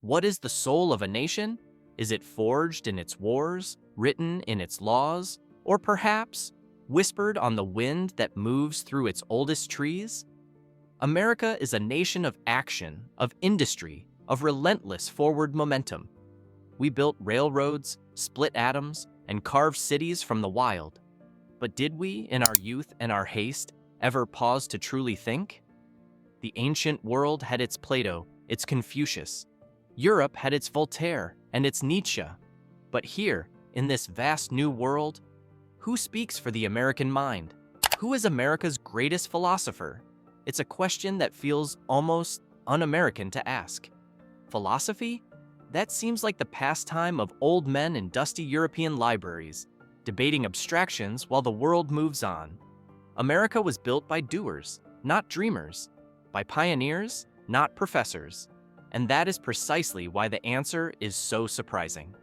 What is the soul of a nation? Is it forged in its wars, written in its laws, or perhaps whispered on the wind that moves through its oldest trees? America is a nation of action, of industry, of relentless forward momentum. We built railroads, split atoms, and carved cities from the wild. But did we, in our youth and our haste, ever pause to truly think? The ancient world had its Plato, its Confucius. Europe had its Voltaire and its Nietzsche. But here, in this vast new world, who speaks for the American mind? Who is America's greatest philosopher? It's a question that feels almost un-American to ask. Philosophy? That seems like the pastime of old men in dusty European libraries, debating abstractions while the world moves on. America was built by doers, not dreamers, by pioneers, not professors. And that is precisely why the answer is so surprising.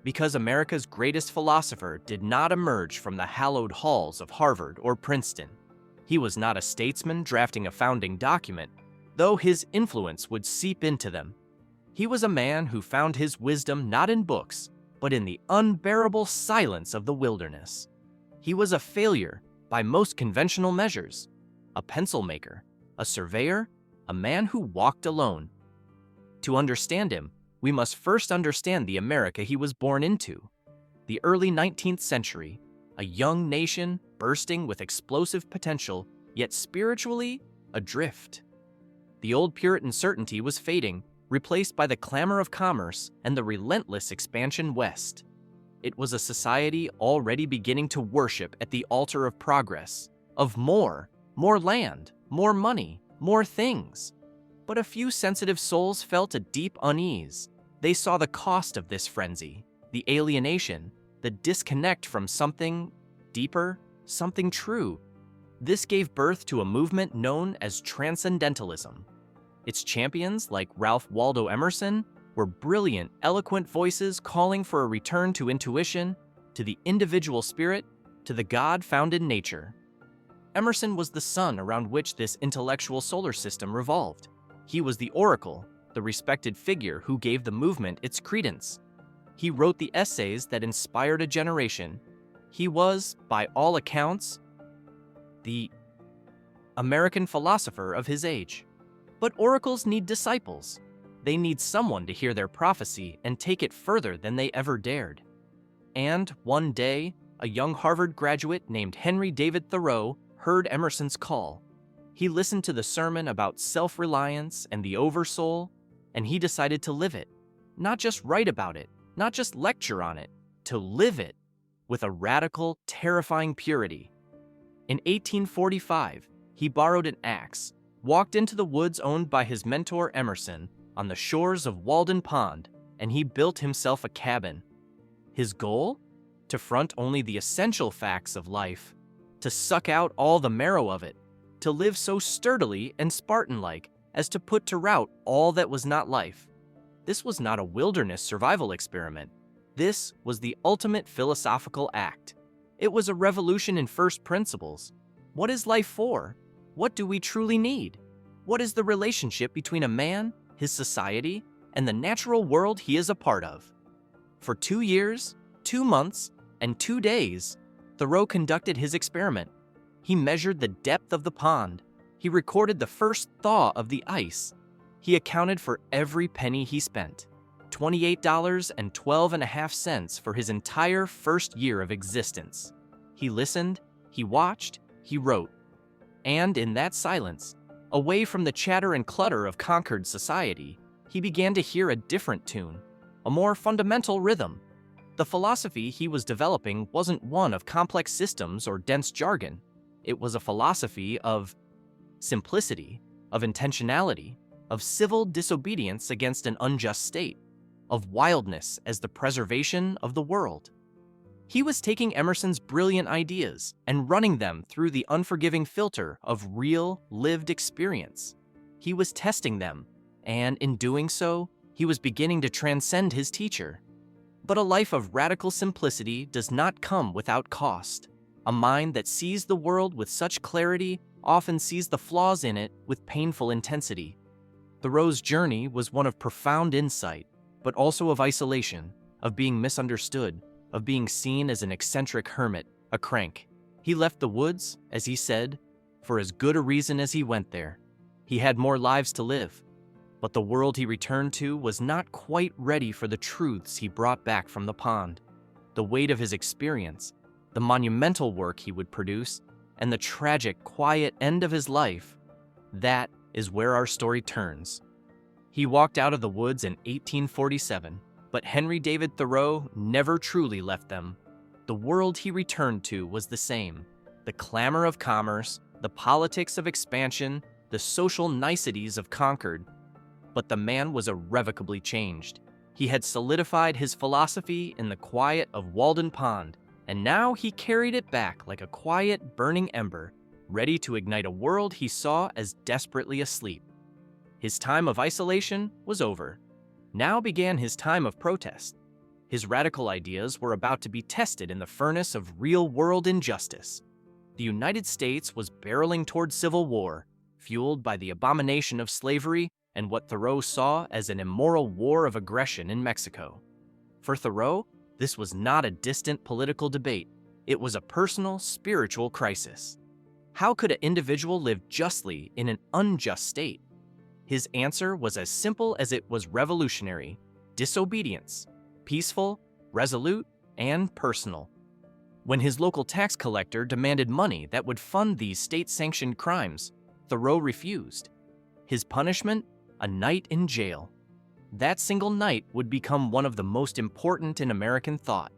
Because America's greatest philosopher did not emerge from the hallowed halls of Harvard or Princeton. He was not a statesman drafting a founding document, though his influence would seep into them. He was a man who found his wisdom not in books, but in the unbearable silence of the wilderness. He was a failure by most conventional measures, a pencil maker, a surveyor, a man who walked alone. To understand him, we must first understand the America he was born into. The early 19th century, a young nation bursting with explosive potential, yet spiritually adrift. The old Puritan certainty was fading, replaced by the clamor of commerce and the relentless expansion west. It was a society already beginning to worship at the altar of progress, of more land, more money, more things. But a few sensitive souls felt a deep unease. They saw the cost of this frenzy, the alienation, the disconnect from something deeper, something true. This gave birth to a movement known as transcendentalism. Its champions, like Ralph Waldo Emerson, were brilliant, eloquent voices calling for a return to intuition, to the individual spirit, to the God found in nature. Emerson was the sun around which this intellectual solar system revolved. He was the oracle, the respected figure who gave the movement its credence. He wrote the essays that inspired a generation. He was, by all accounts, the American philosopher of his age. But oracles need disciples. They need someone to hear their prophecy and take it further than they ever dared. And one day, a young Harvard graduate named Henry David Thoreau heard Emerson's call. He listened to the sermon about self-reliance and the oversoul, and he decided to live it. Not just write about it, not just lecture on it, to live it with a radical, terrifying purity. In 1845, he borrowed an axe, walked into the woods owned by his mentor Emerson on the shores of Walden Pond, and he built himself a cabin. His goal? To front only the essential facts of life, to suck out all the marrow of it, to live so sturdily and Spartan-like as to put to rout all that was not life. This was not a wilderness survival experiment. This was the ultimate philosophical act. It was a revolution in first principles. What is life for? What do we truly need? What is the relationship between a man, his society, and the natural world he is a part of? For 2 years, 2 months, and 2 days, Thoreau conducted his experiment. He measured the depth of the pond. He recorded the first thaw of the ice. He accounted for every penny he spent. $28.12 for his entire first year of existence. He listened, he watched, he wrote. And in that silence, away from the chatter and clutter of Concord society, he began to hear a different tune, a more fundamental rhythm. The philosophy he was developing wasn't one of complex systems or dense jargon. It was a philosophy of simplicity, of intentionality, of civil disobedience against an unjust state, of wildness as the preservation of the world. He was taking Emerson's brilliant ideas and running them through the unforgiving filter of real, lived experience. He was testing them, and in doing so, he was beginning to transcend his teacher. But a life of radical simplicity does not come without cost. A mind that sees the world with such clarity often sees the flaws in it with painful intensity. Thoreau's journey was one of profound insight, but also of isolation, of being misunderstood, of being seen as an eccentric hermit, a crank. He left the woods, as he said, for as good a reason as he went there. He had more lives to live, but the world he returned to was not quite ready for the truths he brought back from the pond. The weight of his experience, the monumental work he would produce, and the tragic, quiet end of his life, that is where our story turns. He walked out of the woods in 1847, but Henry David Thoreau never truly left them. The world he returned to was the same. The clamor of commerce, the politics of expansion, the social niceties of Concord. But the man was irrevocably changed. He had solidified his philosophy in the quiet of Walden Pond, and now he carried it back like a quiet, burning ember, ready to ignite a world he saw as desperately asleep. His time of isolation was over. Now began his time of protest. His radical ideas were about to be tested in the furnace of real-world injustice. The United States was barreling toward civil war, fueled by the abomination of slavery and what Thoreau saw as an immoral war of aggression in Mexico. For Thoreau, this was not a distant political debate. It was a personal, spiritual crisis. How could an individual live justly in an unjust state? His answer was as simple as it was revolutionary: disobedience, peaceful, resolute, and personal. When his local tax collector demanded money that would fund these state-sanctioned crimes, Thoreau refused. His punishment? A night in jail. That single night would become one of the most important in American thought.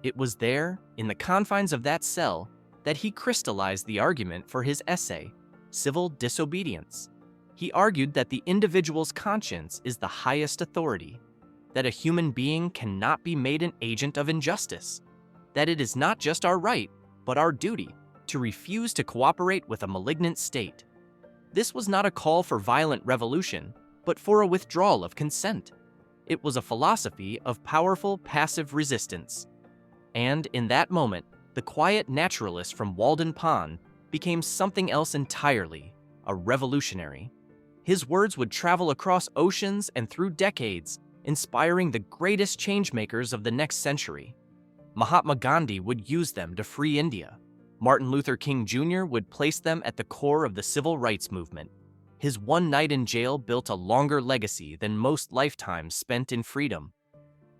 It was there, in the confines of that cell, that he crystallized the argument for his essay, Civil Disobedience. He argued that the individual's conscience is the highest authority, that a human being cannot be made an agent of injustice, that it is not just our right, but our duty, to refuse to cooperate with a malignant state. This was not a call for violent revolution, but for a withdrawal of consent. It was a philosophy of powerful passive resistance. And in that moment, the quiet naturalist from Walden Pond became something else entirely, a revolutionary. His words would travel across oceans and through decades, inspiring the greatest changemakers of the next century. Mahatma Gandhi would use them to free India. Martin Luther King Jr. would place them at the core of the civil rights movement. His one night in jail built a longer legacy than most lifetimes spent in freedom.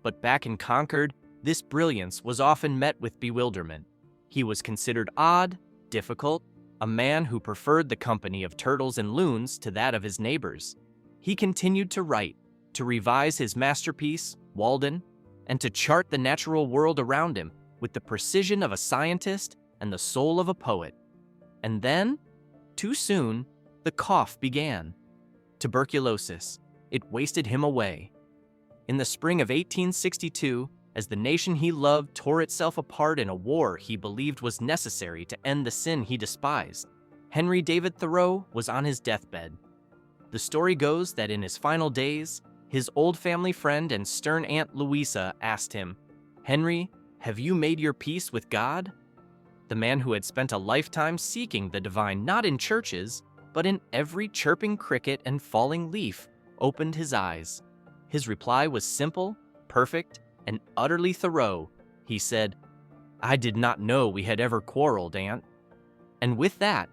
But back in Concord, this brilliance was often met with bewilderment. He was considered odd, difficult, a man who preferred the company of turtles and loons to that of his neighbors. He continued to write, to revise his masterpiece, Walden, and to chart the natural world around him with the precision of a scientist and the soul of a poet. And then, too soon, the cough began. Tuberculosis. It wasted him away. In the spring of 1862, as the nation he loved tore itself apart in a war he believed was necessary to end the sin he despised, Henry David Thoreau was on his deathbed. The story goes that in his final days, his old family friend and stern Aunt Louisa asked him, "Henry, have you made your peace with God?" The man who had spent a lifetime seeking the divine not in churches, but in every chirping cricket and falling leaf, opened his eyes. His reply was simple, perfect, and utterly Thoreau. He said, "I did not know we had ever quarreled, Aunt." And with that,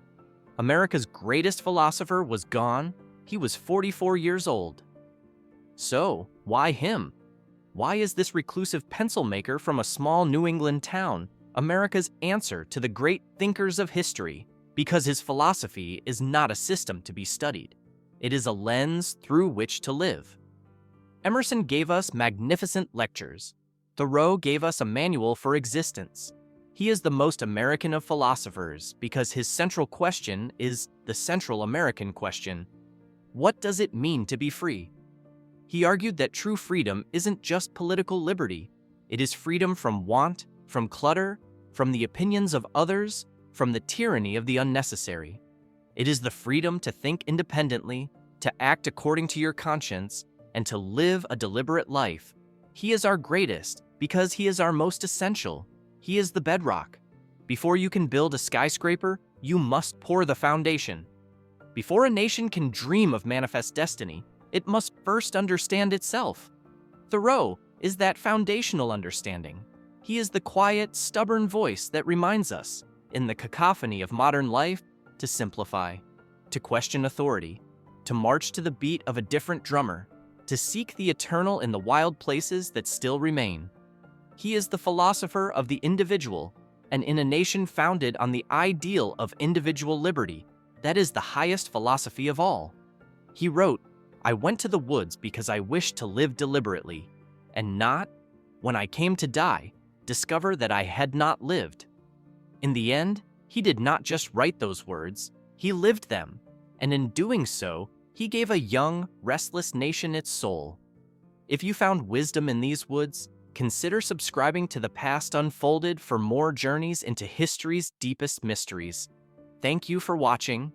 America's greatest philosopher was gone. He was 44 years old. So, why him? Why is this reclusive pencil maker from a small New England town America's answer to the great thinkers of history? Because his philosophy is not a system to be studied. It is a lens through which to live. Emerson gave us magnificent lectures. Thoreau gave us a manual for existence. He is the most American of philosophers because his central question is the Central American question. What does it mean to be free? He argued that true freedom isn't just political liberty. It is freedom from want, from clutter, from the opinions of others, from the tyranny of the unnecessary. It is the freedom to think independently, to act according to your conscience, and to live a deliberate life. He is our greatest because he is our most essential. He is the bedrock. Before you can build a skyscraper, you must pour the foundation. Before a nation can dream of manifest destiny, it must first understand itself. Thoreau is that foundational understanding. He is the quiet, stubborn voice that reminds us, in the cacophony of modern life, to simplify, to question authority, to march to the beat of a different drummer, to seek the eternal in the wild places that still remain. He is the philosopher of the individual, and in a nation founded on the ideal of individual liberty, that is the highest philosophy of all. He wrote, "I went to the woods because I wished to live deliberately, and not, when I came to die, discover that I had not lived." In the end, he did not just write those words, he lived them, and in doing so, he gave a young, restless nation its soul. If you found wisdom in these woods, consider subscribing to The Past Unfolded for more journeys into history's deepest mysteries. Thank you for watching.